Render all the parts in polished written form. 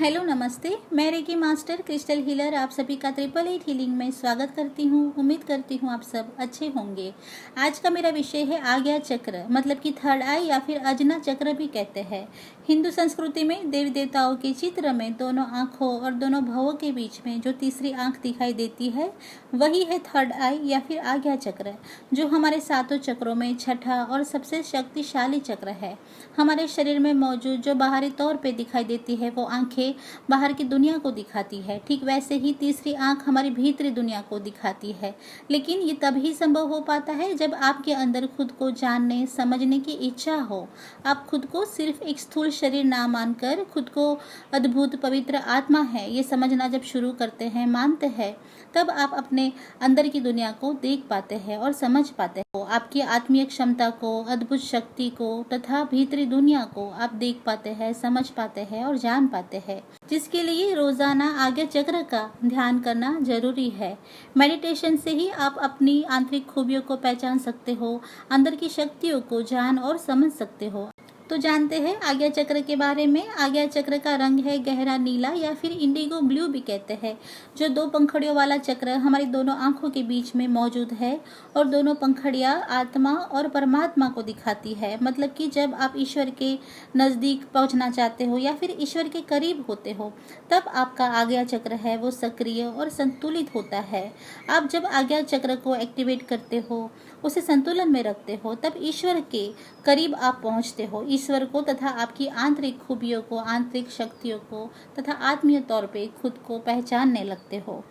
Hello नमस्ते। मैं reiki master crystal healer आप सभी का 888 हीलिंग में स्वागत करती हूँ। उम्मीद करती हूँ आप सब अच्छे होंगे। आज का मेरा विषय है आज्ञा चक्र, मतलब कि थर्ड आई या फिर अजना चक्र भी कहते हैं। हिंदू संस्कृति में देवी देवताओं के चित्र में दोनों आँखों और दोनों भवों के बीच में जो तीसरी आँख दिखाई देती है वही है थर्ड आई या फिर आज्ञा चक्र, जो हमारे सातों चक्रों में छठा और सबसे शक्तिशाली चक्र है। हमारे शरीर में मौजूद जो बाहरी तौर पे दिखाई देती है वो आँखें बाहर की दुनिया को दिखाती है, ठीक वैसे ही तीसरी आंख हमारी भीतरी दुनिया को दिखाती है। लेकिन ये तभी संभव हो पाता है जब आपके अंदर खुद को जानने समझने की इच्छा हो। आप खुद को सिर्फ एक स्थूल शरीर ना मानकर खुद को अद्भुत पवित्र आत्मा है ये समझना जब शुरू करते हैं, मानते हैं, तब आप अपने अंदर की दुनिया को देख पाते हैं और समझ पाते हैं। आपकी आत्मीय क्षमता को, अद्भुत शक्ति को तथा भीतरी दुनिया को आप देख पाते हैं, समझ पाते हैं और जान पाते हैं, जिसके लिए रोजाना आज्ञा चक्र का ध्यान करना जरूरी है। मेडिटेशन से ही आप अपनी आंतरिक खूबियों को पहचान सकते हो, अंदर की शक्तियों को जान और समझ सकते हो। तो जानते हैं आज्ञा चक्र के बारे में। आज्ञा चक्र का रंग है गहरा नीला या फिर इंडिगो ब्लू भी कहते हैं। जो दो पंखड़ियों वाला चक्र हमारी दोनों आंखों के बीच में मौजूद है और दोनों पंखड़ियां आत्मा और परमात्मा को दिखाती है। मतलब कि जब आप ईश्वर के नज़दीक पहुंचना चाहते हो या फिर ईश्वर के करीब होते हो, तब आपका आज्ञा चक्र है वो सक्रिय और संतुलित होता है। आप जब आज्ञा चक्र को एक्टिवेट करते हो, उसे संतुलन में रखते हो, तब ईश्वर के करीब आप पहुंचते हो। ईश्वर को तथा आपकी आंतरिक खूबियों को, आंतरिक शक्तियों को तथा आत्मीय तौर पे खुद को पहचानने लगते हो।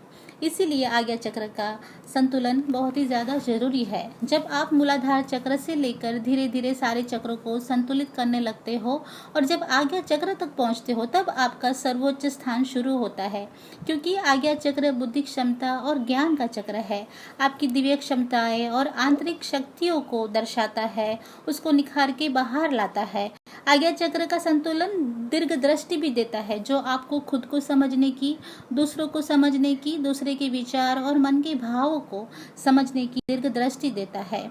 इसीलिए आज्ञा चक्र का संतुलन बहुत ही ज़्यादा जरूरी है। जब आप मूलाधार चक्र से लेकर धीरे धीरे सारे चक्रों को संतुलित करने लगते हो और जब आज्ञा चक्र तक पहुंचते हो, तब आपका सर्वोच्च स्थान शुरू होता है। क्योंकि आज्ञा चक्र बुद्धि क्षमता और ज्ञान का चक्र है। आपकी दिव्य क्षमताएं और आंतरिक शक्तियों को दर्शाता है, उसको निखार के बाहर लाता है। आज्ञा चक्र का संतुलन दीर्घ दृष्टि भी देता है, जो आपको खुद को समझने की, दूसरों को समझने की, दूसरे के विचार और मन के भावों को समझने की दीर्घ दृष्टि देता है।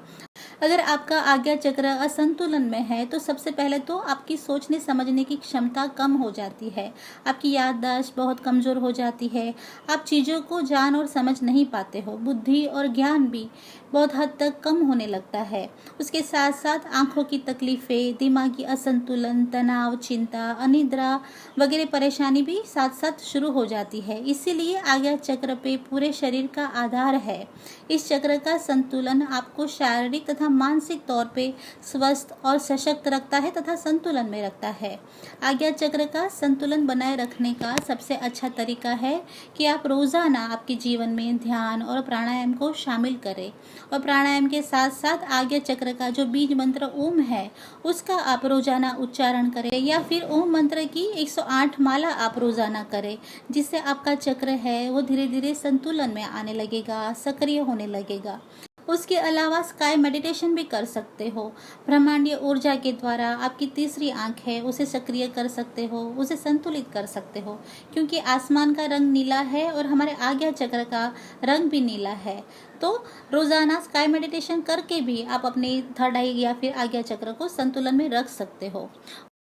अगर आपका आज्ञा चक्र असंतुलन में है तो सबसे पहले तो आपकी सोचने समझने की क्षमता कम हो जाती है, आपकी याददाश्त बहुत कमजोर हो जाती है, आप चीज़ों को जान और समझ नहीं पाते हो, बुद्धि और ज्ञान भी बहुत हद तक कम होने लगता है। उसके साथ साथ आंखों की तकलीफें, दिमागी असंतुलन, तनाव, चिंता, अनिद्रा वगैरह परेशानी भी साथ साथ शुरू हो जाती है। इसीलिए आज्ञा चक्र पे पूरे शरीर का आधार है। इस चक्र का संतुलन आपको शारीरिक तथा मानसिक तौर पे स्वस्थ और सशक्त रखता है तथा संतुलन में रखता है। आज्ञा चक्र का संतुलन बनाए रखने का सबसे अच्छा तरीका है कि आप रोजाना आपके जीवन में ध्यान और प्राणायाम को शामिल करें और प्राणायाम के साथ साथ आज्ञा चक्र का जो बीज मंत्र ओम है उसका आप रोजाना उच्चारण करें या फिर ओम मंत्र की 108 माला आप रोजाना करें, जिससे आपका चक्र है वो धीरे धीरे संतुलन में आने लगेगा, सक्रिय होने लगेगा। उसके अलावा स्काई मेडिटेशन भी कर सकते हो। ब्रह्मांडीय ऊर्जा के द्वारा आपकी तीसरी आंख है उसे सक्रिय कर सकते हो, उसे संतुलित कर सकते हो। क्योंकि आसमान का रंग नीला है और हमारे आज्ञा चक्र का रंग भी नीला है, तो रोजाना स्काई मेडिटेशन करके भी आप अपने थर्ड आई या फिर आज्ञा चक्र को संतुलन में रख सकते हो।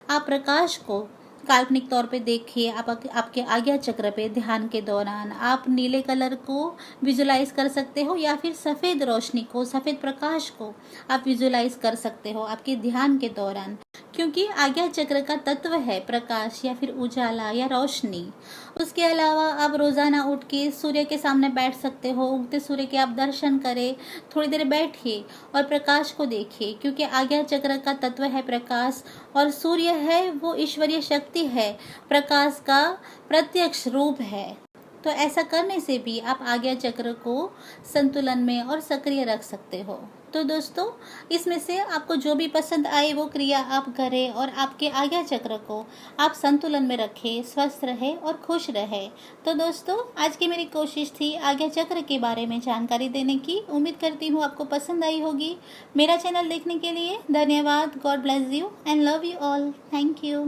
आप प्रकाश को काल्पनिक तौर पे देखिए। आपके आज्ञा चक्र पे ध्यान के दौरान आप नीले कलर को विजुलाइज कर सकते हो या फिर सफ़ेद रोशनी को, सफ़ेद प्रकाश को आप विजुलाइज कर सकते हो आपके ध्यान के दौरान। क्योंकि आज्ञा चक्र का तत्व है प्रकाश या फिर उजाला या रोशनी। उसके अलावा आप रोजाना उठ के सूर्य के सामने बैठ सकते हो, उगते सूर्य के आप दर्शन करें, थोड़ी देर बैठिए और प्रकाश को देखिए। क्योंकि आज्ञा चक्र का तत्व है प्रकाश और सूर्य है वो ईश्वरीय शक्ति है, प्रकाश का प्रत्यक्ष रूप है। तो ऐसा करने से भी आप आज्ञा चक्र को संतुलन में और सक्रिय रख सकते हो। तो दोस्तों, इसमें से आपको जो भी पसंद आए वो क्रिया आप करें और आपके आज्ञा चक्र को आप संतुलन में रखें, स्वस्थ रहे और खुश रहे। तो दोस्तों, आज की मेरी कोशिश थी आज्ञा चक्र के बारे में जानकारी देने की। उम्मीद करती हूँ आपको पसंद आई होगी। मेरा चैनल देखने के लिए धन्यवाद। God bless you and love you all. Thank you.